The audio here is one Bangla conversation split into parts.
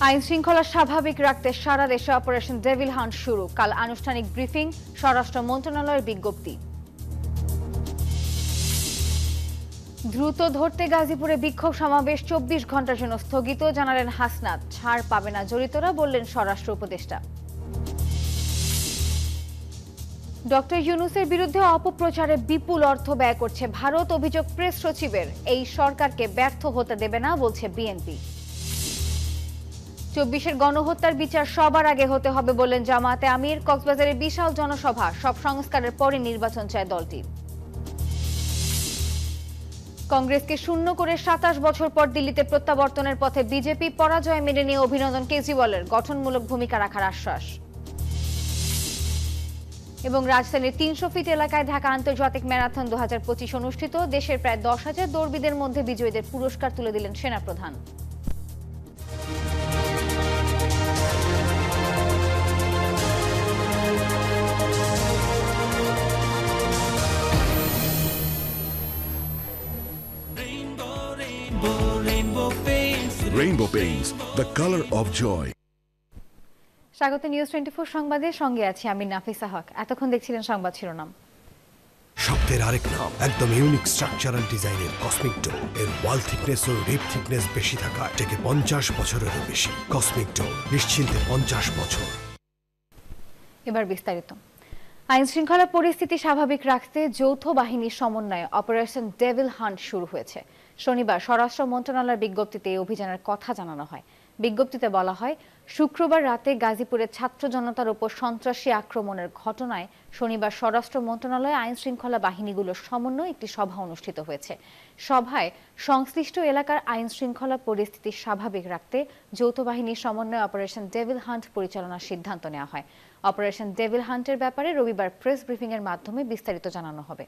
আইন শৃঙ্খলা স্বাভাবিক রাখতে সারা দেশে অপারেশন ডেভিল হান্ট শুরু। কাল আনুষ্ঠানিক ব্রিফিং, স্বরাষ্ট্র মন্ত্রণালয়ের বিজ্ঞপ্তি। দ্রুত ধরতে গাজীপুরে বিক্ষোভ সমাবেশ 24 ঘন্টার জন্য স্থগিত, জানালেন হাসনাত। ছাড় পাবে না জড়িতরা, বললেন স্বরাষ্ট্র উপদেষ্টা। ডক্টর ইউনূসের বিরুদ্ধে অপপ্রচারে বিপুল অর্থ ব্যয় করছে ভারত, অভিযোগ প্রেস সচিবের। এই সরকারকে ব্যর্থ হতে দেবে না, বলছে বিএনপি। 24-এর গণহত্যার বিচার সবার আগে হতে হবে, বললেন জামায়াতে আমির। কক্সবাজারে বিশাল জনসভা, সব সংস্কারের পরে নির্বাচন চায় দলটি। কংগ্রেসকে শূন্য করে 27 বছর পর দিল্লিতে প্রত্যাবর্তনের পথে বিজেপি। পরাজয় মেনে নিয়ে অভিনন্দন কেজরিওয়ালের, গঠনমূলক ভূমিকা রাখার আশ্বাস। এবং রাজধানীর 300 ফিট এলাকায় ঢাকা আন্তর্জাতিক ম্যারাথন 2025 অনুষ্ঠিত। দেশের প্রায় 10,000 দৌড়বিদের মধ্যে বিজয়ীদের পুরস্কার তুলে দিলেন সেনাপ্রধান। Rainbow Paints, the color of joy. স্বাগত নিউজ 24 সংবাদের সঙ্গে আছি আমি নাফিসা হক। এতক্ষণ দেখছিলেন সংবাদ শিরোনাম। শব্দের আরেক নাম, একদম ইউনিক স্ট্রাকচারাল ডিজাইনের কসমিক ডো। এর ওয়াল থিকনেস ও রিপ থিকনেস বেশি থাকা থেকে 50 বছরেরও বেশি। কসমিক ডো, নিশ্চিন্তে 50 বছর। এবার বিস্তারিত। আইন শৃঙ্খলা পরিস্থিতি স্বাভাবিক রাখতে যৌথ বাহিনীর সমন্বয়ে অপারেশন ডেভিল হান্ট শুরু হয়েছে। শনিবার স্বরাষ্ট্র মন্ত্রণালয়ের বিজ্ঞপ্তিতে এই অভিযানের কথা জানানো হয়। বিজ্ঞপ্তিতে বলা হয়, শুক্রবার রাতে গাজীপুরের ছাত্র জনতার উপর সন্ত্রাসী আক্রমণের ঘটনায় শনিবার স্বরাষ্ট্র মন্ত্রণালয়ে আইন শৃঙ্খলা বাহিনীগুলোর সমন্বয়ে একটি সভা অনুষ্ঠিত হয়েছে। সভায় সংশ্লিষ্ট এলাকার আইন শৃঙ্খলা পরিস্থিতি স্বাভাবিক রাখতে যৌথ বাহিনীর সমন্বয়ে অপারেশন ডেভিল হান্ট পরিচালনার সিদ্ধান্ত নেওয়া হয়। অপারেশন ডেভিল হান্টের ব্যাপারে রবিবার প্রেস ব্রিফিং এর মাধ্যমে বিস্তারিত জানানো হবে।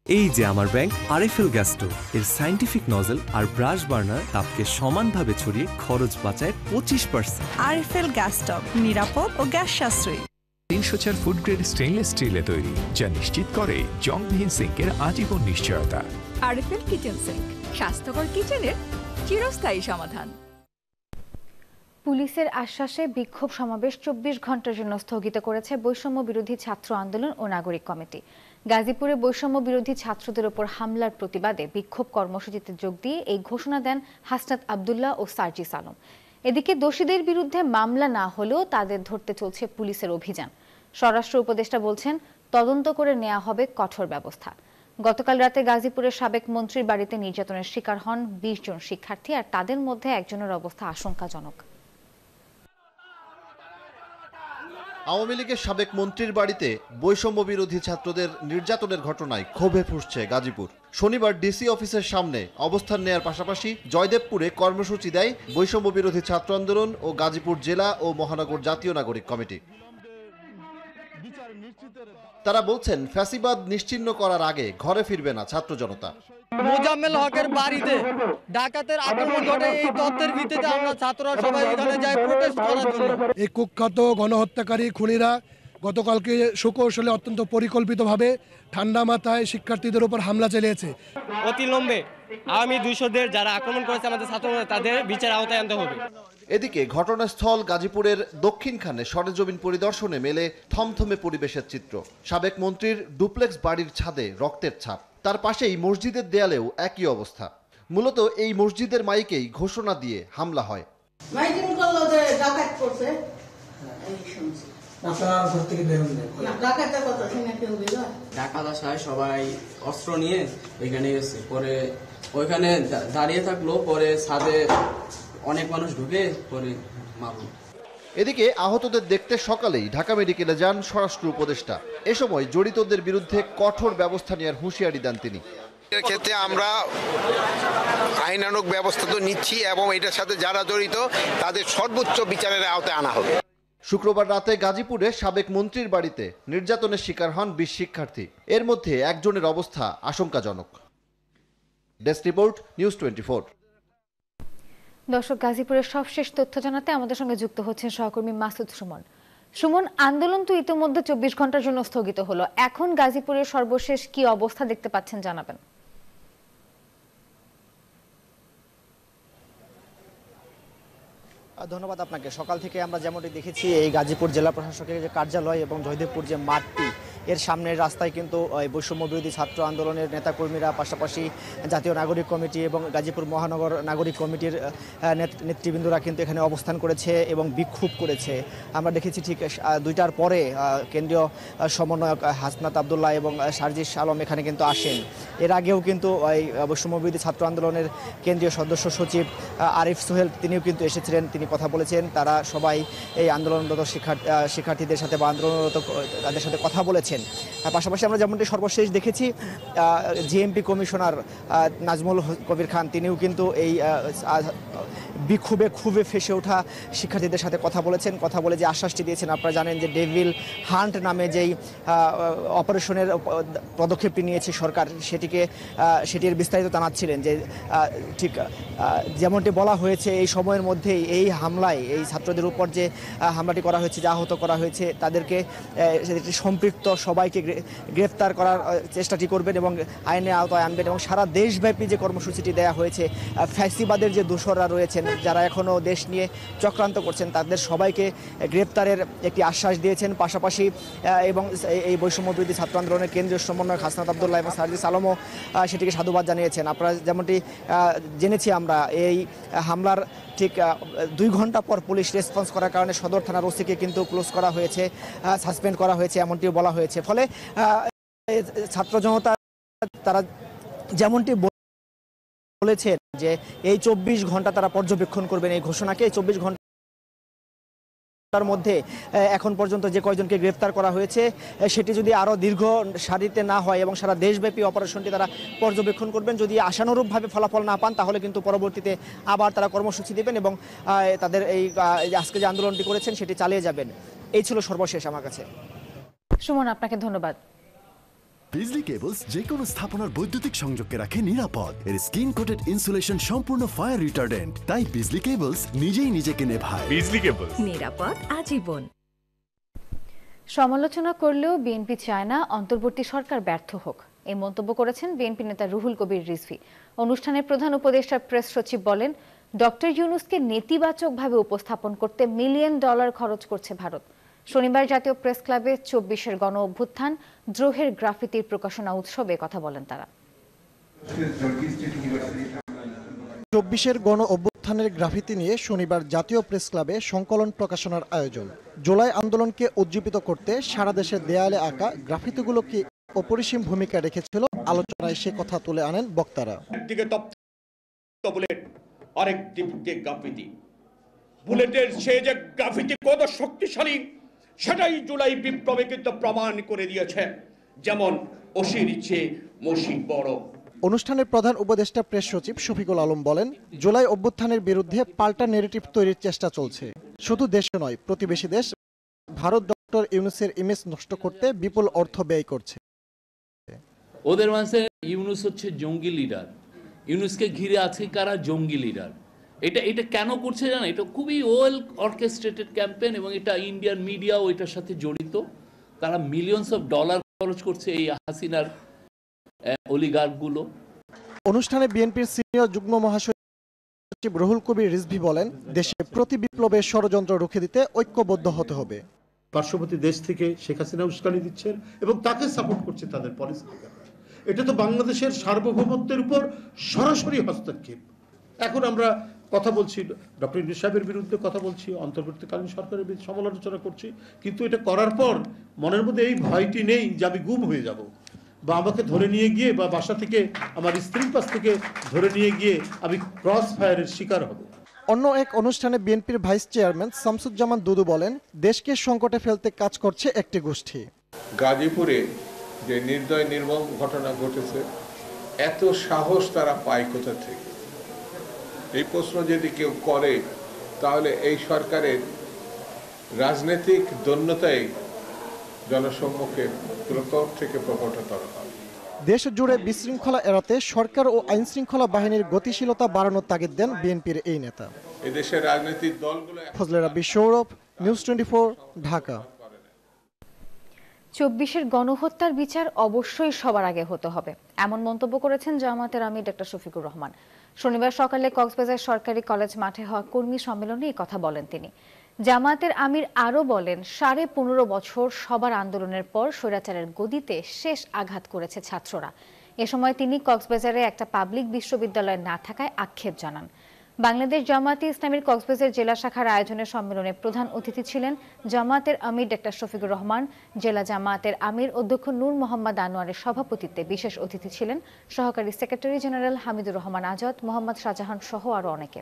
এই যে আমার ব্যাংক আরএফএল গ্যাস স্টোভ, এর সায়েন্টিফিক নজল আর ব্রাশ বার্নার তাপকে সমানভাবে ছড়িয়ে খরচ বাঁচায় 25%। আরএফএল গ্যাস স্টোভ নিরাপদ ও গ্যাস সাশ্রয়ী। 304 ফুড গ্রেড স্টেইনলেস স্টিলে তৈরি, যা নিশ্চিত করে জংবিহীন সিঙ্কের আজীবন নিশ্চয়তা। আরএফএল কিচেন সিঙ্ক, স্বাস্থ্যকর কিচেনের চিরস্থায়ী সমাধান। পুলিশের আশ্বাসে বিক্ষোভ সমাবেশ 24 ঘন্টার জন্য স্থগিত করেছে বৈষম্য বিরোধী ছাত্র আন্দোলন ও নাগরিক কমিটি। গাজীপুরে বৈষম্য বিরোধী ছাত্রদের উপর হামলার প্রতিবাদে বিক্ষোভ কর্মসূচিতে যোগ দিয়ে এই ঘোষণা দেন হাসনাত আব্দুল্লাহ ও সার্জিস আলম। এদিকে দোষীদের বিরুদ্ধে মামলা না হলেও তাদের ধরতে চলছে পুলিশের অভিযান। স্বরাষ্ট্র উপদেষ্টা বলছেন, তদন্ত করে নেওয়া হবে কঠোর ব্যবস্থা। গতকাল রাতে গাজীপুরের সাবেক মন্ত্রীর বাড়িতে নির্যাতনের শিকার হন 20 জন শিক্ষার্থী, আর তাদের মধ্যে একজনের অবস্থা আশঙ্কাজনক। আওয়ামী লীগের সাবেক মন্ত্রীর বাড়িতে বৈষম্য বিরোধী ছাত্রদের নির্যাতনের ঘটনায় ক্ষোভে ফুঁসছে গাজীপুর। শনিবার ডিসি অফিসের সামনে অবস্থান নেয়ার পাশাপাশি জয়দেবপুরে কর্মসূচি দেয় বৈষম্য বিরোধী ছাত্র আন্দোলন ও গাজীপুর জেলা ও মহানগর জাতীয় নাগরিক কমিটি। তারা বলছেন, ফ্যাসিবাদ নিশ্চিহ্ন করার আগে ঘরে ফিরবে না ছাত্র জনতা। মোজাম্মেল হকের বাড়িতে ডাকাতের আক্রমণ ঘটে, এই তথ্যের ভিত্তিতে আমরা ছাত্ররা সবাই এখানে যাই প্রোটেস্ট করার জন্য। এই কুখ্যাত গণহত্যাকারী খুনিরা গতকালকে সুকৌশলে অত্যন্ত পরিকল্পিতভাবে ঠান্ডা মাথায় শিক্ষার্থীদের উপর হামলা চালিয়েছে। অতিলম্বে আওয়ামী দুশোদের যারা আক্রমণ করেছে আমাদের ছাত্র, তাদের বিচার আওতায় আনতে হবে। এদিকে ঘটনাস্থল গাজীপুরের দক্ষিণখানে সরেজমিন পরিদর্শনে মেলে থমথমে পরিবেশের চিত্র। সাবেক মন্ত্রীর ডুপ্লেক্স বাড়ির ছাদে রক্তের ছাপ, তার পাশেই মসজিদের দেয়ালেও একই অবস্থা। মূলত এই মসজিদের মাইকেই ঘোষণা দিয়ে হামলা হয়। ডাকাত আসায় সবাই অস্ত্র নিয়ে এখানে গেছে, পরে ওইখানে দাঁড়িয়ে থাকলো, পরে ছাদে অনেক মানুষ ঢুকে পরে মারলো। এদিকে আহতদের দেখতে সকালেই ঢাকা মেডিকেলে যান স্বরাষ্ট্র উপদেষ্টা। এ সময় জড়িতদের বিরুদ্ধে কঠোর ব্যবস্থা নেওয়ার হুঁশিয়ারি দেন তিনি। এর ক্ষেত্রে আমরা আইনানুগ ব্যবস্থা তো নিচ্ছি এবং এটার সাথে যারা জড়িত তাদের সর্বোচ্চ বিচারের আওতায় আনা হবে। শুক্রবার রাতে গাজীপুরে সাবেক মন্ত্রীর বাড়িতে নির্যাতনের শিকার হন 20 শিক্ষার্থী। এর মধ্যে একজনের অবস্থা আশঙ্কাজনক। Desk report, news 24। দর্শক, গাজীপুরের সবশেষ তথ্য জানাতে আমাদের সঙ্গে যুক্ত হচ্ছেন সহকর্মী মাসুদ সুমন। সুমন, আন্দোলন তো ইতিমধ্যে 24 ঘন্টার জন্য স্থগিত হলো। এখন গাজীপুরের সর্বশেষ কি অবস্থা দেখতে পাচ্ছেন জানাবেন। ধন্যবাদ আপনাকে। সকাল থেকে আমরা যেমনটি দেখেছি এই গাজীপুর জেলা প্রশাসকের যে কার্যালয় এবং জয়দেবপুর যে মাঠটি এর সামনের রাস্তায় কিন্তু বৈষম্য বিরোধী ছাত্র আন্দোলনের নেতাকর্মীরা, পাশাপাশি জাতীয় নাগরিক কমিটি এবং গাজীপুর মহানগর নাগরিক কমিটির নেতৃবৃন্দরা কিন্তু এখানে অবস্থান করেছে এবং বিক্ষোভ করেছে। আমরা দেখেছি ঠিক 2টার পরে কেন্দ্রীয় সমন্বয়ক হাসনাত আবদুল্লাহ এবং সার্জিস আলম এখানে কিন্তু আসেন। এর আগেও কিন্তু এই বৈষম্য বিরোধী ছাত্র আন্দোলনের কেন্দ্রীয় সদস্য সচিব আরিফ সোহেল তিনিও কিন্তু এসেছিলেন। তিনি কথা বলেছেন। তারা সবাই এই আন্দোলনরত শিক্ষার্থীদের সাথে বা আন্দোলনরত তাদের সাথে কথা বলেছেন। পাশাপাশি আমরা যেমনটি সর্বশেষ দেখেছি জিএমপি কমিশনার নাজমুল কবির খান তিনিও কিন্তু এই ক্ষোভে ফেসে ওঠা শিক্ষার্থীদের সাথে কথা বলেছেন। কথা বলে যে আশ্বাসটি দিয়েছেন, আপনারা জানেন যে ডেভিল হান্ট নামে যেই অপারেশনের পদক্ষেপটি নিয়েছে সরকার সেটির বিস্তারিত জানাচ্ছিলেন যে ঠিক যেমনটি বলা হয়েছে এই সময়ের মধ্যেই এই হামলায় এই ছাত্রদের উপর যে হামলাটি করা হয়েছে, যে আহত করা হয়েছে, তাদেরকে সম্পৃক্ত সবাইকে গ্রেফতার করার চেষ্টাটি করবেন এবং আইনের আওতায় আনবেন এবং সারা দেশব্যাপী যে কর্মসূচিটি দেওয়া হয়েছে ফ্যাসিবাদের যে দোসররা রয়েছেন যারা এখনও দেশ নিয়ে চক্রান্ত করছেন তাদের সবাইকে গ্রেফতারের একটি আশ্বাস দিয়েছেন। পাশাপাশি এবং এই বৈষম্য বিরোধী ছাত্র আন্দোলনের কেন্দ্রীয় সমন্বয়ক হাসনাত আবদুল্লাহ এবং সার্জিস আলমও সেটিকে সাধুবাদ জানিয়েছেন। আপনারা যেমনটি জেনেছি আমরা এই হামলার ঠিক 2 ঘন্টা পর পুলিশ রেসপন্স করার কারণে সদর থানার ওসিকে কিন্তু ক্লোজ করা হয়েছে, সাসপেন্ড করা হয়েছে এমনটিও বলা হয়েছে। ফলে ছাত্র জনতা তারা যেমনটি বলেছেন যে এই 24 ঘন্টা তারা পর্যবেক্ষণ করবেন এই ঘোষণাকে। এই 24 ঘন্টার মধ্যে এখন পর্যন্ত যে কয়জনকে গ্রেফতার করা হয়েছে সেটি যদি আরও দীর্ঘ সারিতে না হয় এবং সারা দেশব্যাপী অপারেশনটি তারা পর্যবেক্ষণ করবেন, যদি আশানুরূপভাবে ফলাফল না পান তাহলে কিন্তু পরবর্তীতে আবার তারা কর্মসূচি দেবেন এবং তাদের এই আজকে যে আন্দোলনটি করেছেন সেটি চালিয়ে যাবেন। এই ছিল সর্বশেষ আমার কাছে। সুমন, আপনাকে ধন্যবাদ। বিজলি কেবলস যে কোনো স্থাপনার বৈদ্যুতিক সংযোগকে রাখে নিরাপদ। এর স্কিন কোটেড ইনসুলেশন সম্পূর্ণ ফায়ার রিটার্ডেন্ট, তাই বিজলি কেবলস নিজেই নিজেকে নেভায়। বিজলি কেবলস, নিরাপদ আজীবন। সমালোচনা করলেও বিএনপি চায় না অন্তর্বর্তী সরকার ব্যর্থ হোক, এই মন্তব্য করেছেন বিএনপি নেতা রুহুল কবির রিজভী। অনুষ্ঠানের প্রধান উপদেষ্টা প্রেস সচিব বলেন, ডক্টর ইউনূসকে নেতিবাচকভাবে উপস্থাপন করতে $1 মিলিয়ন খরচ করছে ভারত। শনিবার জাতীয় প্রেস ক্লাবে 24-এর গণ অভ্যুত্থান দ্রোহের গ্রাফিতির প্রকাশনা উৎসবে কথা বলেন তারা। 24-এর গণ অভ্যুত্থানের গ্রাফিতি নিয়ে শনিবার জাতীয় প্রেস ক্লাবে সংকলন প্রকাশনার আয়োজন। জুলাই আন্দোলনকে উজ্জীবিত করতে সারা দেশের দেয়ালে আঁকা গ্রাফিতিগুলো কি অপরিসীম ভূমিকা রেখেছিল, আলোচনায় সে কথা তুলে আনেন বক্তারা। একদিকে বুলেট, আরেক দিকে গ্রাফিতি। বুলেটের সে যে গ্রাফিতি কত শক্তিশালী সেটাই জুলাই বিপ্লবে কিন্তু প্রমাণ করে দিয়েছে। যেমন অসির ইচ্ছে মসির বড়। অনুষ্ঠানের প্রধান উপদেষ্টা প্রেস সচিব শফিকুল আলম বলেন, জুলাই অভ্যুত্থানের বিরুদ্ধে পাল্টা নেরেটিভ তৈরির চেষ্টা চলছে। শুধু দেশে নয়, প্রতিবেশী দেশ ভারত ডক্টর ইউনূসের ইমেজ নষ্ট করতে বিপুল অর্থ ব্যয় করছে। ওদের মাঝে ইউনূস হচ্ছে জঙ্গি লিডার, ইউনূসকে ঘিরে আছে কারা জঙ্গি লিডার। এটা কেন করছে জানা, এটা খুবই ওয়েল অর্কেস্ট্রেটেড ক্যাম্পেইন এবং এটা ইন্ডিয়ান মিডিয়াও এটার সাথে জড়িত। তারা মিলিয়নস অফ ডলার খরচ করছে এই হাসিনার অলিগার্কগুলো। অনুষ্ঠানে বিএনপির সিনিয়র যুগ্ম মহাসচিব রুহুল কবির রিজভী বলেন, দেশে প্রতি বিপ্লবের ষড়যন্ত্র রুখে দিতে ঐক্যবদ্ধ হতে হবে। পার্শ্ববর্তী দেশ থেকে শেখ হাসিনা উস্কানি দিচ্ছেন এবং তাকে সাপোর্ট করছে তাদের পলিসি। এটা তো বাংলাদেশের সার্বভৌমত্বের উপর সরাসরি হস্তক্ষেপ। এখন আমরা কথা বলছি ডক্টর ইউনূস সাহেবের বিরুদ্ধে, কথা বলছি অন্তর্বর্তীকালীন সরকারের বিরুদ্ধে সমালোচনা করছি, কিন্তু এটা করার পর মনের মধ্যে এই ভয়টি নেই যে আমি গুম হয়ে যাব বা আমাকে ধরে নিয়ে গিয়ে বা বাসা থেকে আমার স্ত্রীর পাশ থেকে ধরে নিয়ে গিয়ে আমি ক্রস ফায়ারের শিকার হব। অন্য এক অনুষ্ঠানে বিএনপির ভাইস চেয়ারম্যান শামসুজ্জামান দুদু বলেন, দেশকে সংকটে ফেলতে কাজ করছে একটি গোষ্ঠী। গাজীপুরে যে নির্দয় নির্মম ঘটনা ঘটেছে, এত সাহস তারা পায় কোথা থেকে? এই প্রশ্ন যদি কেউ করে তাহলে এই সরকারের রাজনৈতিক দৈন্যতাই জনসম্মুখে প্রকট থেকে প্রকটতর হবে। দেশ জুড়ে বিশৃঙ্খলা এড়াতে সরকার ও আইন শৃঙ্খলা বাহিনীর গতিশীলতা বাড়ানোর তাগিদ দেন বিএনপির এই নেতা। এদেশের রাজনৈতিক দলগুলো ফজলে রাব্বি সৌরভ, নিউজ 24 ঢাকা। 24-এর গণহত্যার বিচার অবশ্যই সবার আগে হতে হবে, এমন মন্তব্য করেছেন জামায়াতের আমির ডক্টর শফিকুর রহমান। শনিবার সকালে কক্সবাজার সরকারি কলেজ মাঠে হওয়া কর্মী সম্মেলনে এই কথা বলেন তিনি। জামায়াতের আমির আরও বলেন, 15.5 বছর সবার আন্দোলনের পর স্বৈরাচারের গদিতে শেষ আঘাত করেছে ছাত্ররা। এ সময় তিনি কক্সবাজারে একটা পাবলিক বিশ্ববিদ্যালয় না থাকায় আক্ষেপ জানান। বাংলাদেশ জামায়াতে ইসলামীর কক্সবাজার জেলা শাখার আয়োজনে সম্মেলনে প্রধান অতিথি ছিলেন জামায়াতের আমির ডক্টর শফিকুর রহমান। জেলা জামায়াতের আমির অধ্যক্ষ নূর মোহাম্মদ আনোয়ারের সভাপতিত্বে বিশেষ অতিথি ছিলেন সহকারী সেক্রেটারি জেনারেল হামিদুর রহমান আজাদ, মোহাম্মদ শাহজাহান সহ আরও অনেকে।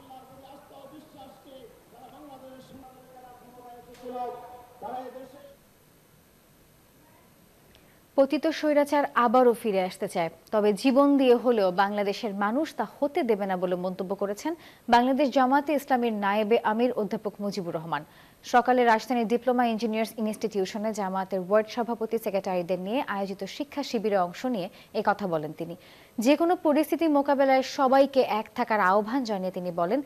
পতিত স্বৈরাচার আবারও ফিরে আসতে চায়, তবে জীবন দিয়ে হলেও বাংলাদেশের মানুষ তা হতে দেবে না বলে মন্তব্য করেছেন বাংলাদেশ জামায়াতে ইসলামীর নায়েবে আমির অধ্যাপক মুজিবুর রহমান। সকালে রাজধানীর ডিপ্লোমা ইঞ্জিনিয়ার্স ইনস্টিটিউশনে জামায়াতের ওয়ার্ড সভাপতি সেক্রেটারিদের নিয়ে আয়োজিত শিক্ষা শিবিরে অংশ নিয়ে কথা বলেন তিনি। যে কোনো পরিস্থিতি মোকাবেলায় সবাইকে এক থাকার আহ্বান জানিয়ে তিনি বলেন,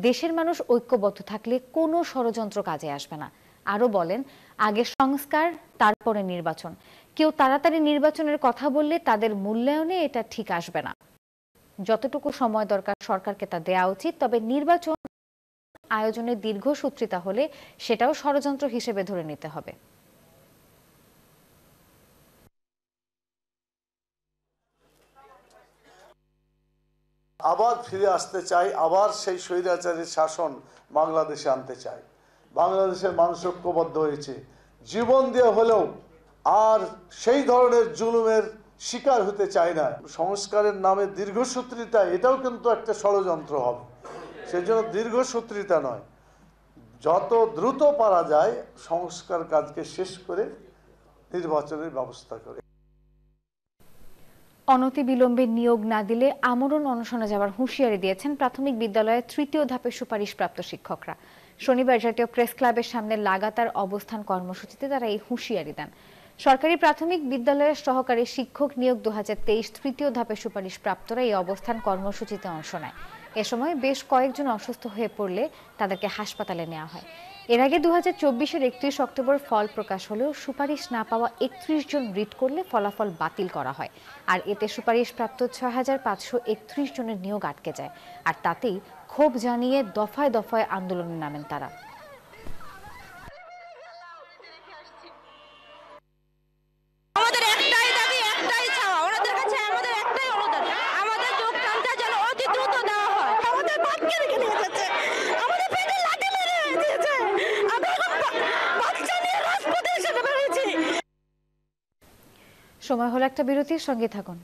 দেশের মানুষ ঐক্যবদ্ধ থাকলে কোনো ষড়যন্ত্র কাজে আসবে না। আরও বলেন, আগে সংস্কার, তারপরে নির্বাচন। কেউ তাড়াতাড়ি নির্বাচনের কথা বললে তাদের মূল্যায়নে এটা ঠিক আসবে না। যতটুকু সময় দরকার সরকারকে তা দেওয়া উচিত, তবে নির্বাচন আয়োজনের দীর্ঘসূত্রিতা হলে সেটাও ষড়যন্ত্র হিসেবে ধরে নিতে হবে। আবার ফিরে আসতে চাই, আবার সেই স্বৈরাচারী শাসন বাংলাদেশে আনতে চাই। বাংলাদেশের মানুষ ঐক্যবদ্ধ হয়েছে, জীবন দিয়ে হলেও আর সেই ধরনের জুলুমের শিকার হতে চায় না। সংস্কারের নামে দীর্ঘসূত্রিতা, এটাও কিন্তু একটা ষড়যন্ত্র হবে। সেজন্য দীর্ঘসূত্রিতা নয়, যত দ্রুত পারা যায় সংস্কার কাজকে শেষ করে নির্বাচনের ব্যবস্থা করে। অনতিবিলম্বে নিয়োগ না দিলে আমরণ অনশনে যাওয়ার হুঁশিয়ারি দিয়েছেন প্রাথমিক বিদ্যালয়ের 3য় ধাপের সুপারিশপ্রাপ্ত শিক্ষকরা। শনিবার জাতীয় প্রেস ক্লাবের সামনে লাগাতার অবস্থান কর্মসূচিতে তারা এই হুঁশিয়ারি দেন। সরকারি প্রাথমিক বিদ্যালয়ের সহকারী শিক্ষক নিয়োগ 2023 তৃতীয় ধাপের সুপারিশপ্রাপ্তরা এই অবস্থান কর্মসূচিতে অংশ নেয়। এ সময় বেশ কয়েকজন অসুস্থ হয়ে পড়লে তাদেরকে হাসপাতালে নেওয়া হয়। এর আগে 2024-এর 31 অক্টোবর ফল প্রকাশ হলেও সুপারিশ না পাওয়া 31 জন রিট করলে ফলাফল বাতিল করা হয়। আর এতে সুপারিশপ্রাপ্ত 6531 জনের নিয়োগ আটকে যায়। আর তাতেই ক্ষোভ জানিয়ে দফায় দফায় আন্দোলনে নামেন তারা। আমাদের একটাই দাবি, একটাই চাওয়া, ওনাদের কাছে আমাদের একটাই অনুরোধ, আমাদের যোগদানটা যেন অতি দ্রুত দেওয়া হয়। আমাদের বাপকে রেখে নিয়ে যাচ্ছে, আমাদের পেটে লাঠি মেরে দিয়েছে, আমরা বাচ্চা নিয়ে রাজপথে এসে বেরিয়েছি। সময় হলো একটা বিরতির, সঙ্গে থাকুন।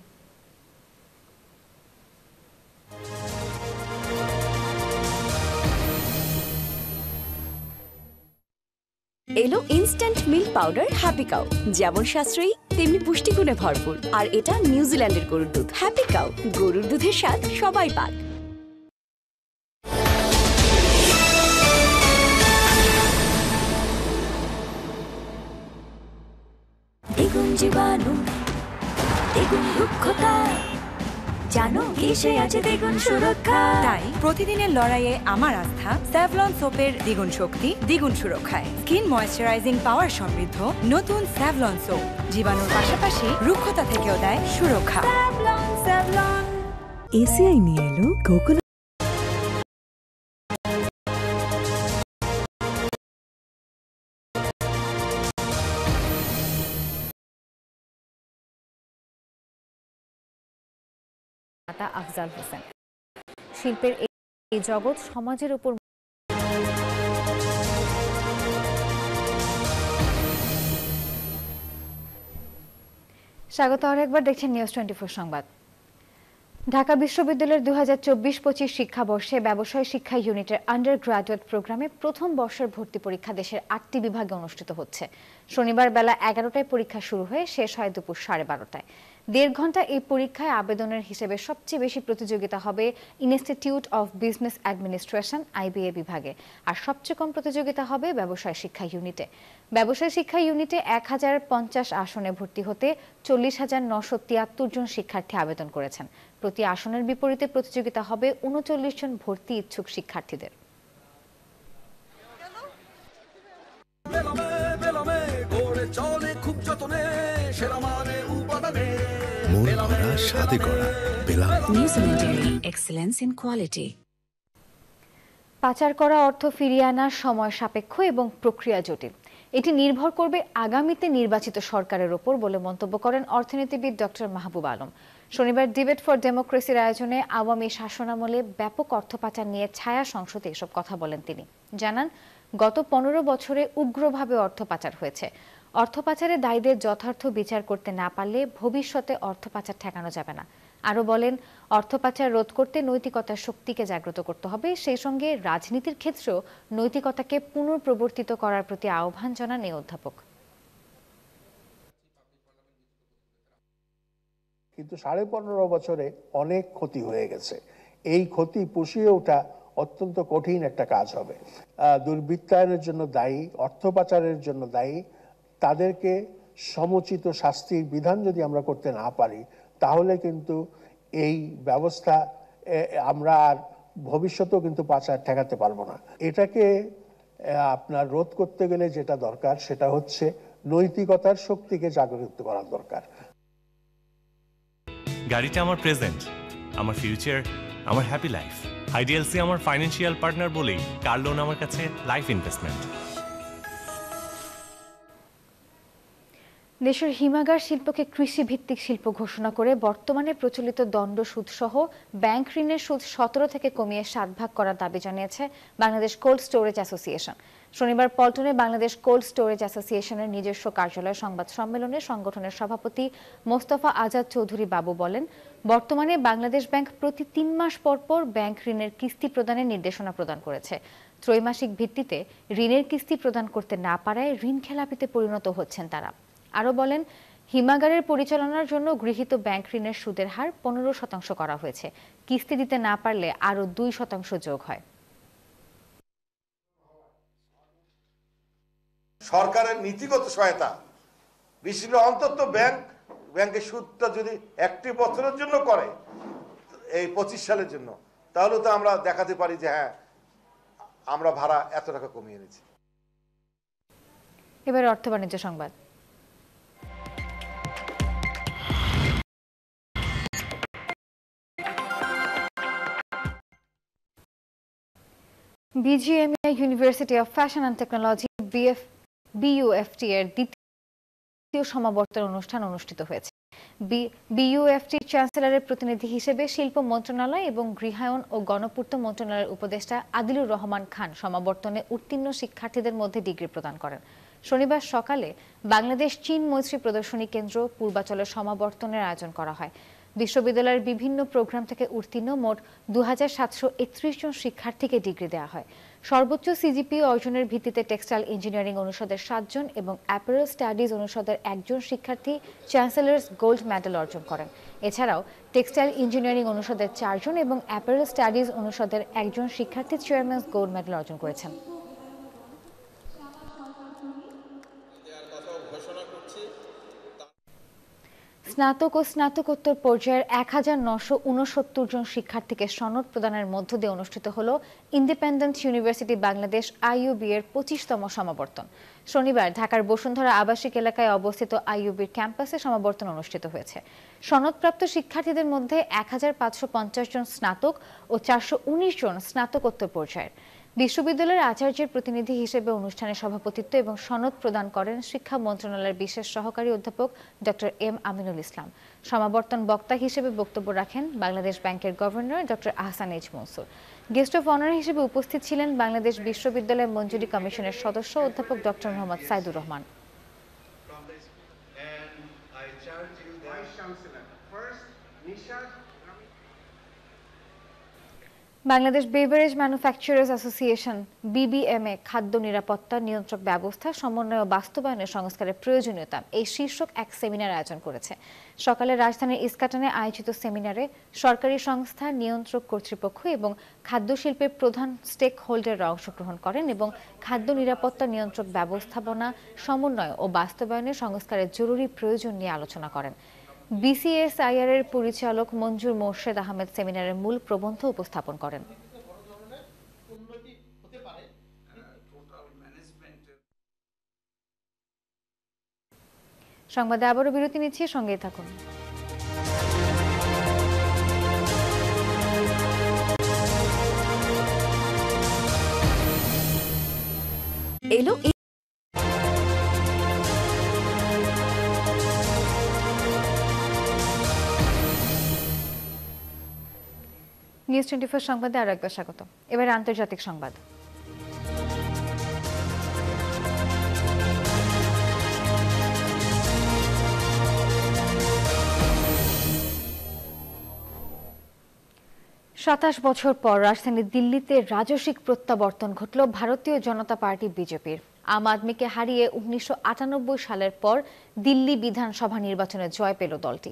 এলো instant milk powder happy cow, যেমন সাশ্রয়ী তেমনি পুষ্টিগুণে ভরপুর। আর এটা নিউজিল্যান্ডের গরুর দুধ। হ্যাপি কাউ, গরুর দুধের স্বাদ সবাই পাক। দ্বিগুণ জীবাণু, দ্বিগুণ রুক্ষতা, জানো কিসে আছে দ্বিগুণ সুরক্ষা। তাই প্রতিদিনের লড়াইয়ে আমার আস্থা স্যাভলন সোপের দ্বিগুণ শক্তি, দ্বিগুণ সুরক্ষায়। স্কিন ময়েশ্চারাইজিং পাওয়ার সমৃদ্ধ নতুন স্যাভলন সোপ জীবাণুর পাশাপাশি রুক্ষতা থেকেও দেয় সুরক্ষা। স্যাভলন এসিআই নিয়ে এলো কোকোনাট আফজাল হোসেন। শিল্পের এই জগৎ সমাজের উপর স্বাগত। আরেকবার দেখছেন নিউজ 24 সংবাদ। ঢাকা বিশ্ববিদ্যালয়ের 2024-25 শিক্ষাবর্ষে ব্যবসায় শিক্ষা ইউনিটের আন্ডার গ্রাজুয়েট প্রোগ্রামে প্রথম বর্ষের ভর্তি পরীক্ষা দেশের 8টি বিভাগে অনুষ্ঠিত হচ্ছে। শনিবার বেলা 11টায় পরীক্ষা শুরু হয়ে শেষ হয় দুপুর 12:30টায়। 1.5 ঘন্টা এই পরীক্ষায় আবেদনের হিসেবে সবচেয়ে বেশি প্রতিযোগিতা হবে institute of business administration IBA বিভাগে, আর সবচেয়ে কম প্রতিযোগিতা হবে ব্যবসায় শিক্ষা ইউনিটে। ব্যবসায় শিক্ষা ইউনিটে 1050 আসনে ভর্তি হতে 40,973 জন শিক্ষার্থী আবেদন করেছেন। প্রতি আসনের বিপরীতে প্রতিযোগিতা হবে 39 জন ভর্তি ইচ্ছুক শিক্ষার্থীদের। হাতে গড়া পেলাম। New Zealand dairy, excellence in quality. পাচার করা অর্থ ফিরিয়ে আনার সময় সাপেক্ষ এবং প্রক্রিয়া জটিল। এটি নির্ভর করবে আগামীতে নির্বাচিত সরকারের ওপর বলে মন্তব্য করেন অর্থনীতিবিদ ডক্টর মাহবুব আলম। শনিবার ডিবেট ফর ডেমোক্রেসির আয়োজনে আওয়ামী শাসনামলে ব্যাপক অর্থ পাচার নিয়ে ছায়া সংসদে এসব কথা বলেন তিনি। জানান, গত 15 বছরে উগ্রভাবে অর্থ পাচার হয়েছে। অর্থ পাচারে দায়ীদের যথার্থ বিচার করতে না পারলে ভবিষ্যতে অর্থ পাচার ঠেকানো যাবে না। আরও বলেন, অর্থ পাচার রোধ করতে নৈতিকতার শক্তিকে জাগ্রত করতে হবে। সেই সঙ্গে রাজনীতির ক্ষেত্রেও নৈতিকতাকে পুনঃপ্রবর্তিত করার প্রতি আহ্বান জানান এই অধ্যাপক। কিন্তু 15.5 বছরে অনেক ক্ষতি হয়ে গেছে। এই ক্ষতি পুষিয়ে ওঠা অত্যন্ত কঠিন একটা কাজ হবে। দুর্বৃত্তায়নের জন্য দায়ী, অর্থ পাচারের জন্য দায়ী, তাদেরকে সমুচিত শাস্তির বিধান যদি আমরা করতে না পারি, তাহলে কিন্তু এই ব্যবস্থা আমরা আর ভবিষ্যতেও কিন্তু পাচার ঠেকাতে পারবো না। এটাকে আপনার রোধ করতে গেলে যেটা দরকার সেটা হচ্ছে নৈতিকতার শক্তিকে জাগ্রত করা দরকার। গাড়িটা আমার প্রেজেন্ট, আমার ফিউচার, আমার হ্যাপি লাইফ। আইডিএলসি আমার ফাইন্যান্সিয়াল পার্টনার বলেই কার লোন আমার কাছে লাইফ ইনভেস্টমেন্ট। দেশের হিমাগার শিল্পকে কৃষি ভিত্তিক শিল্প ঘোষণা করে বর্তমানে প্রচলিত দণ্ড সুদ সহ ব্যাংক ঋণের সুদ 17 থেকে কমিয়ে 7 ভাগ করার দাবি জানিয়েছে বাংলাদেশ কোল্ড স্টোরেজ অ্যাসোসিয়েশন। শনিবার পল্টনে বাংলাদেশ কোল্ড স্টোরেজ অ্যাসোসিয়েশনের নিজস্ব কার্যালয়ে সংবাদ সম্মেলনে সংগঠনের সভাপতি মোস্তফা আজাদ চৌধুরী বাবু বলেন, বর্তমানে বাংলাদেশ ব্যাংক প্রতি 3 মাস পর পর ব্যাংক ঋণের কিস্তি প্রদানের নির্দেশনা প্রদান করেছে। ত্রৈমাসিক ভিত্তিতে ঋণের কিস্তি প্রদান করতে না পারায় ঋণ খেলাপিতে পরিণত হচ্ছেন তারা। আরও বলেন, হিমাগারের পরিচালনার জন্য গৃহীত ব্যাংক ঋণের সুদের হার 15% করা হয়েছে। কিস্তি দিতে না পারলে আরও 2% যোগ হয়। সরকারের নীতিগত সহায়তা, বিশেষ করে অন্তত ব্যাংকের সুদটা যদি 1 বছরের জন্য করে, এই 25 সালের জন্য, তাহলে তো আমরা দেখাতে পারি যে হ্যাঁ, আমরা ভাড়া এত টাকা কমিয়ে এনেছি। এবার অর্থ বাণিজ্য সংবাদ। BGMEA University of Fashion and Technology BUFT এর দ্বিতীয় সমাবর্তন অনুষ্ঠান অনুষ্ঠিত হয়েছে। বিইউএফটির চ্যান্সেলরের প্রতিনিধি হিসেবে শিল্প মন্ত্রণালয় এবং গৃহায়ন ও গণপূর্ত মন্ত্রণালয়ের উপদেষ্টা আদিলুর রহমান খান সমাবর্তনে উত্তীর্ণ শিক্ষার্থীদের মধ্যে ডিগ্রি প্রদান করেন। শনিবার সকালে বাংলাদেশ চীন মৈত্রী প্রদর্শনী কেন্দ্র পূর্বাচলের সমাবর্তনের আয়োজন করা হয়। বিশ্ববিদ্যালয়ের বিভিন্ন প্রোগ্রাম থেকে উত্তীর্ণ মোট 2731 জন শিক্ষার্থীকে ডিগ্রি দেওয়া হয়। সর্বোচ্চ সিজিপিএ অর্জনের ভিত্তিতে টেক্সটাইল ইঞ্জিনিয়ারিং অনুষদের 7 জন এবং অ্যাপারেল স্টাডিজ অনুষদের 1 জন শিক্ষার্থী চ্যান্সেলর্স গোল্ড মেডেল অর্জন করেন। এছাড়াও টেক্সটাইল ইঞ্জিনিয়ারিং অনুষদের 4 জন এবং অ্যাপারেল স্টাডিজ অনুষদের 1 জন শিক্ষার্থী চেয়ারম্যানস গোল্ড মেডেল অর্জন করেছেন। স্নাতক ও স্নাতকোত্তর পর্যায়ের 1969 জন শিক্ষার্থীকে সনদ প্রদানের মধ্য দিয়ে অনুষ্ঠিত হল ইন্ডিপেন্ডেন্ট ইউনিভার্সিটি বাংলাদেশ আইইউবি এর 25তম সমাবর্তন। শনিবার ঢাকার বসুন্ধরা আবাসিক এলাকায় অবস্থিত আইইউবির ক্যাম্পাসে সমাবর্তন অনুষ্ঠিত হয়েছে। সনদপ্রাপ্ত শিক্ষার্থীদের মধ্যে 1550 জন স্নাতক ও 419 জন স্নাতকোত্তর পর্যায়ের। বিশ্ববিদ্যালয়ের আচার্যের প্রতিনিধি হিসেবে অনুষ্ঠানে সভাপতিত্ব এবং সনদ প্রদান করেন শিক্ষা মন্ত্রণালয়ের বিশেষ সহকারী অধ্যাপক ডক্টর এম আমিনুল ইসলাম। সমাবর্তন বক্তা হিসেবে বক্তব্য রাখেন বাংলাদেশ ব্যাংকের governor doctor Ahsan H Mansur. Guest of honour হিসেবে উপস্থিত ছিলেন বাংলাদেশ বিশ্ববিদ্যালয় মঞ্জুরি কমিশনের সদস্য অধ্যাপক doctor Mohammad Saidur Rahman. Bangladesh Beverage Manufacturers Association BBMA খাদ্য নিরাপত্তা নিয়ন্ত্রক ব্যবস্থা সমন্বয় ও বাস্তবায়নের সংস্কারের প্রয়োজনীয়তা এই শীর্ষক এক সেমিনার আয়োজন করেছে। সকালে রাজধানীর ইস্কাটনে আয়োজিত সেমিনারে সরকারি সংস্থা, নিয়ন্ত্রক কর্তৃপক্ষ এবং খাদ্য শিল্পের প্রধান স্টেক হোল্ডাররা অংশগ্রহণ করেন এবং খাদ্য নিরাপত্তা নিয়ন্ত্রক ব্যবস্থাপনা সমন্বয় ও বাস্তবায়নের সংস্কারের জরুরি প্রয়োজন নিয়ে আলোচনা করেন। বিসিএসআইআর এর পরিচালক মঞ্জুর মোর্শেদ আহমেদ সেমিনারের মূল প্রবন্ধ উপস্থাপন করেন। সংবাদে আবারও বিরতি নিচ্ছি, সঙ্গেই থাকুন। এলো নিউজ 24 সংবাদে আরো একবার স্বাগত। এবার আন্তর্জাতিক সংবাদ। সাতাশ বছর পর রাজধানী দিল্লিতে রাজস্বিক প্রত্যাবর্তন ঘটল ভারতীয় জনতা পার্টি বিজেপির। আম আদমিকে হারিয়ে 1998 সালের পর দিল্লি বিধানসভা নির্বাচনে জয় পেল দলটি।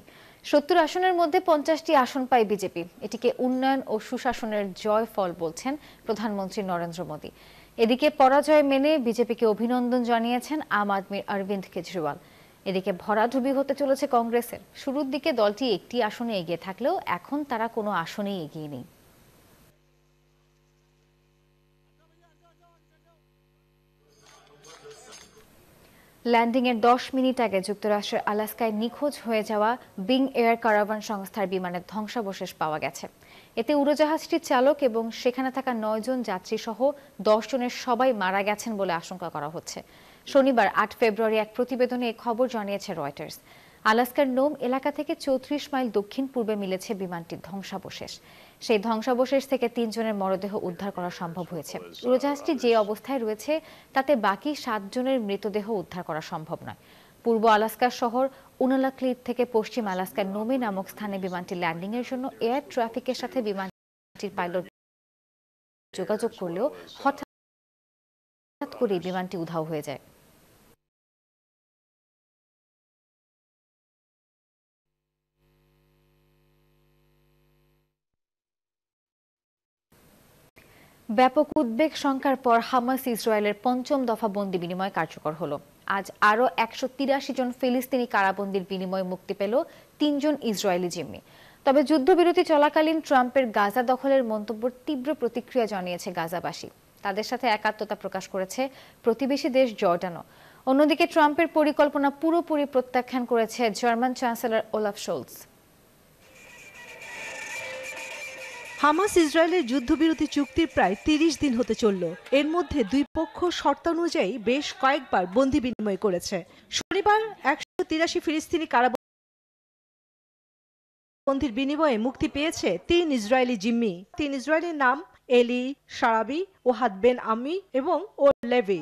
70 আসনের মধ্যে 50টি আসন পায় বিজেপি। এটিকে উন্নয়ন ও সুশাসনের জয় ফল বলছেন প্রধানমন্ত্রী নরেন্দ্র মোদী। এদিকে পরাজয় মেনে বিজেপিকে অভিনন্দন জানিয়েছেন আম আদমির অরবিন্দ কেজরিওয়াল। এদিকে ভরাডুবি হতে চলেছে কংগ্রেসের। শুরুর দিকে দলটি একটি আসনে এগিয়ে থাকলেও এখন তারা কোনো আসনেই এগিয়ে নেই। ল্যান্ডিং এর 10 মিনিট আগে যুক্তরাষ্ট্রের আলাস্কায় নিখোঁজ হয়ে যাওয়া বিং এয়ার কারাভান সংস্থার বিমানের ধ্বংসাবশেষ পাওয়া গেছে। এতে উড়োজাহাজটির চালক এবং সেখানে থাকা 9 জন যাত্রী সহ 10 জনের সবাই মারা গেছেন বলে আশঙ্কা করা হচ্ছে। শনিবার 8 ফেব্রুয়ারি এক প্রতিবেদনে এই খবর জানিয়েছে রয়টার্স। আলাস্কার নোম এলাকা থেকে 34 মাইল দক্ষিণ পূর্বে মিলেছে বিমানটির ধ্বংসাবশেষ। সেই ধ্বংসাবশেষ থেকে 3 জনের মরদেহ উদ্ধার করা সম্ভব হয়েছে। উড়োজাহাজটি যে অবস্থায় রয়েছে তাতে বাকি 7 জনের মৃতদেহ উদ্ধার করা সম্ভব নয়। পূর্ব আলাস্কার শহর উনালাক্লিড থেকে পশ্চিম আলাস্কার নোমি নামক স্থানে বিমানটি ল্যান্ডিং এর জন্য এয়ার ট্রাফিকের সাথে বিমানটির পাইলট যোগাযোগ করলেও হঠাৎ করে বিমানটি উধাও হয়ে যায়। ব্যাপক উদ্বেগ শঙ্কার পর হামাস ইসরায়েলের 5ম দফা বন্দি বিনিময় কার্যকর হলো। আজ আরও 183 জন ফিলিস্তিনি কারাবন্দির বিনিময়ে মুক্তি পেল 3 জন ইসরায়েলি জিম্মি। তবে যুদ্ধবিরতি চলাকালীন ট্রাম্পের গাজা দখলের মন্তব্যের তীব্র প্রতিক্রিয়া জানিয়েছে গাজাবাসী। তাদের সাথে একাত্মতা প্রকাশ করেছে প্রতিবেশী দেশ জর্ডানও। অন্যদিকে ট্রাম্পের পরিকল্পনা পুরোপুরি প্রত্যাখ্যান করেছে German chancellor Olaf Scholz. Hamas ইসরায়েলের যুদ্ধবিরতি চুক্তির প্রায় 30 দিন হতে চলল। এর মধ্যে দুই পক্ষ শর্তানুযায়ী বেশ কয়েকবার বন্দি বিনিময় করেছে। শনিবার 183 ফিলিস্তিনি কারাবন্দির বিনিময়ে মুক্তি পেয়েছে 3 ইসরায়েলি জিম্মি। 3 ইসরায়েলির নাম এলি, শারাবি, ওহাদ বেন আমি এবং ওর লেভি।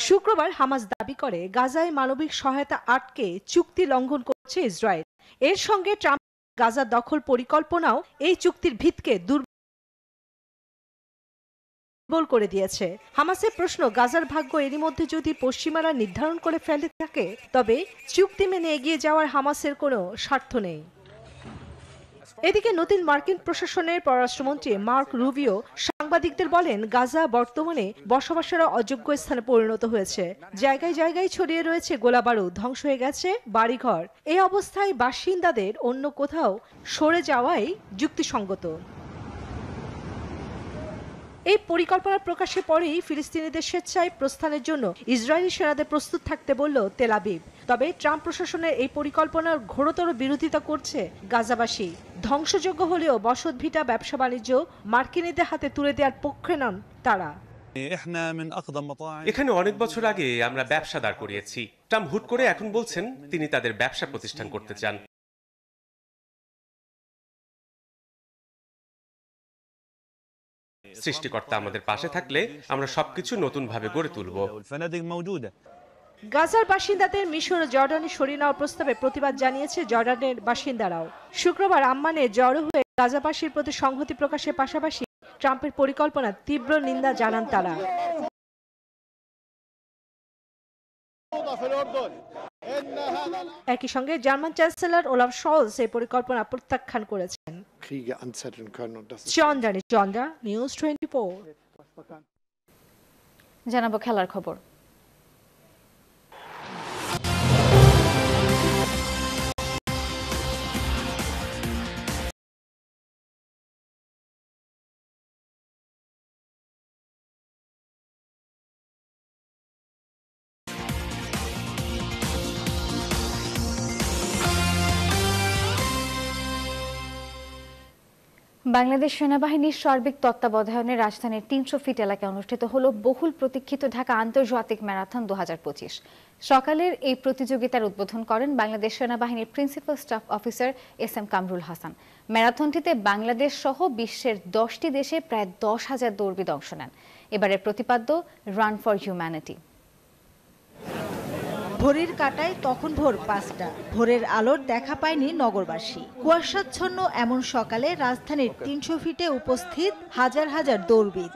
শুক্রবার হামাস দাবি করে গাজায় মানবিক সহায়তা আটকে চুক্তি লঙ্ঘন করছে ইসরায়েল। এর সঙ্গে ট্রাম্প গাজা দখল পরিকল্পনাও এই চুক্তির ভিতকে দুর্বল করে দিয়েছে। হামাসের প্রশ্ন, গাজার ভাগ্য এরই মধ্যে যদি পশ্চিমারা নির্ধারণ করে ফেলে থাকে তবে চুক্তি মেনে এগিয়ে যাওয়ার হামাসের কোনো স্বার্থ নেই। এদিকে নতুন মার্কিন প্রশাসনের পররাষ্ট্রমন্ত্রী মার্ক রুবিও সাংবাদিকদের বলেন, গাজা বর্তমানে বসবাসের অযোগ্য স্থানে পরিণত হয়েছে। জায়গায় জায়গায় ছড়িয়ে রয়েছে গোলাবারুদ, ধ্বংস হয়ে গেছে বাড়িঘর। এই অবস্থায় বাসিন্দাদের অন্য কোথাও সরে যাওয়াই যুক্তিসঙ্গত। এই পরিকল্পনা প্রকাশের পরেই ফিলিস্তিনিদের স্বেচ্ছায় প্রস্থানের জন্য ইসরায়েলি সেনাদের প্রস্তুত থাকতে বলল তেল আবিব। তবে ট্রাম্প প্রশাসনের এই পরিকল্পনার ঘোরতর বিরোধিতা করছে গাজাবাসী। ধ্বংসযোগ্য হলেও বসতভিটা, ব্যবসা বাণিজ্য মার্কিনীদের হাতে তুলে দেওয়ার পক্ষে নন তারা। এখানে অনেক বছর আগে আমরা ব্যবসা দাঁড় করিয়েছি। ট্রাম্প হুট করে এখন বলছেন তিনি তাদের ব্যবসা প্রতিষ্ঠান করতে চান। সৃষ্টিকর্তা আমাদের পাশে থাকলে আমরা সবকিছু নতুন ভাবে গড়ে তুলব। গাজার বাসিন্দাদের মিশর ও জর্ডানে সরিয়ে নেওয়ার প্রস্তাবে প্রতিবাদ জানিয়েছে জর্ডানের বাসিন্দারাও। শুক্রবার আম্মানে জড়ো হয়ে গাজাবাসীর প্রতি সংহতি প্রকাশের পাশাপাশি ট্রাম্পের পরিকল্পনার তীব্র নিন্দা জানান তারা। একই সঙ্গে জার্মান চ্যান্সেলর ওলাফ শলজ এই পরিকল্পনা প্রত্যাখ্যান করেছেন। চন্দ্রা, নিউজ 24। জানাবো খেলার খবর। বাংলাদেশ সেনাবাহিনীর সার্বিক তত্ত্বাবধানে রাজধানীর ৩০০ ফিট এলাকায় অনুষ্ঠিত হলো বহুল প্রতীক্ষিত ঢাকা আন্তর্জাতিক ম্যারাথন ২০২৫। সকালের এই প্রতিযোগিতার উদ্বোধন করেন বাংলাদেশ সেনাবাহিনীর principal staff officer SM. Kamrul Hasan. ম্যারাথনটিতে বাংলাদেশ সহ বিশ্বের 10টি দেশে প্রায় 10,000 দৌড়বিদ অংশ নেন। এবারের প্রতিপাদ্য রান ফর হিউম্যানিটি। ঘড়ির কাঁটায় তখন ভোর 5টা। ভোরের আলোর দেখা পায়নি নগরবাসী। কুয়াশাচ্ছন্ন এমন সকালে রাজধানীর ৩০০ ফিটে উপস্থিত হাজার হাজার দৌড়বিদ।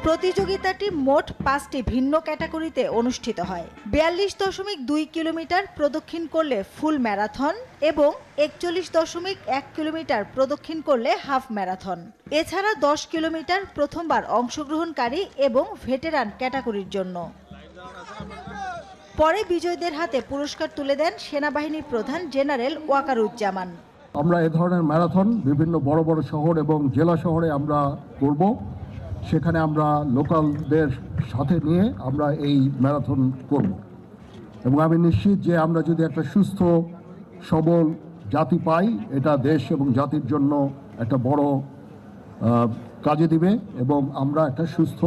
প্রতিযোগিতাটি মোট 5টি ভিন্ন ক্যাটাগরিতে অনুষ্ঠিত হয়। 42.2 কিলোমিটার প্রদক্ষিণ করলে ফুল ম্যারাথন এবং 41.1 কিলোমিটার প্রদক্ষিণ করলে হাফ ম্যারাথন। এছাড়া 10 কিলোমিটার প্রথমবার অংশগ্রহণকারী এবং ভেটেরান ক্যাটাগরির জন্য। পরে বিজয়ীদের হাতে পুরস্কার তুলে দেন সেনাবাহিনী প্রধান জেনারেল ওয়াকারুজ্জামান। আমরা এ ধরনের ম্যারাথন বিভিন্ন বড় বড় শহর এবং জেলা শহরে আমরা করব। সেখানে আমরা লোকালদের সাথে নিয়ে আমরা এই ম্যারাথন করব এবং আমি নিশ্চিত যে আমরা যদি একটা সুস্থ সবল জাতি পাই, এটা দেশ এবং জাতির জন্য একটা বড় কাজে দিবে এবং আমরা একটা সুস্থ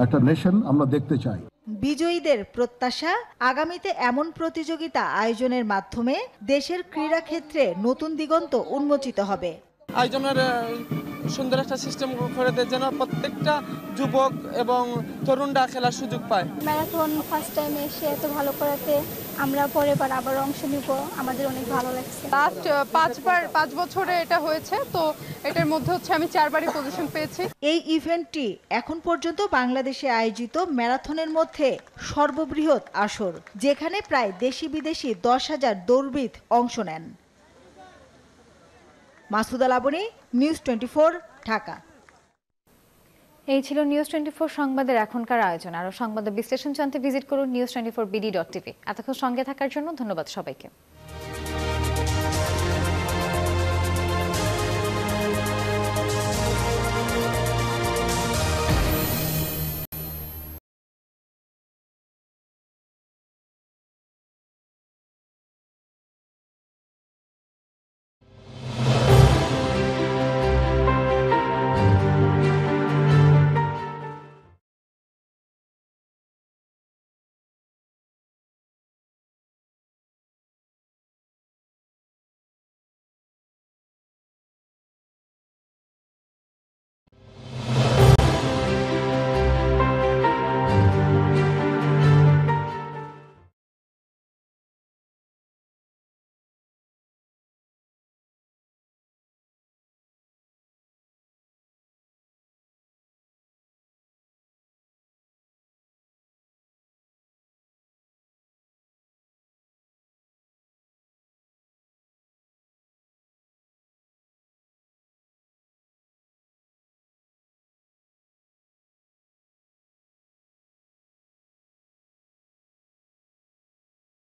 একটা নেশন আমরা দেখতে চাই। বিজয়ীদের প্রত্যাশা, আগামীতে এমন প্রতিযোগিতা আয়োজনের মাধ্যমে দেশের ক্রীড়া ক্ষেত্রে নতুন দিগন্ত উন্মোচিত হবে। আয়োজনের সুন্দর একটা সিস্টেম করে দেয় যেন প্রত্যেকটা যুবক এবং তরুণরা খেলার সুযোগ পায়। ম্যারাথন ফার্স্ট টাইম এসে এত ভালো করাতে আমরা পরের বার আবার অংশ নিব, আমাদের অনেক ভালো লাগছে। লাস্ট 5 বছরে এটা হয়েছে, তো এটার মধ্যে হচ্ছে আমি 4বারই পজিশন পেয়েছি। এই ইভেন্টটি এখন পর্যন্ত বাংলাদেশে আয়োজিত ম্যারাথনের মধ্যে সর্ববৃহৎ আসর, যেখানে প্রায় দেশি বিদেশি 10,000 দৌড়বিদ অংশ নেন। মাসুদা লাবনী, নিউজ 24, ঢাকা। এই ছিল নিউজ 24 সংবাদের এখনকার আয়োজন। আরও সংবাদ বিশ্লেষণ জানতে ভিজিট করুন news24bd.tv। এতক্ষণ সঙ্গে থাকার জন্য ধন্যবাদ সবাইকে।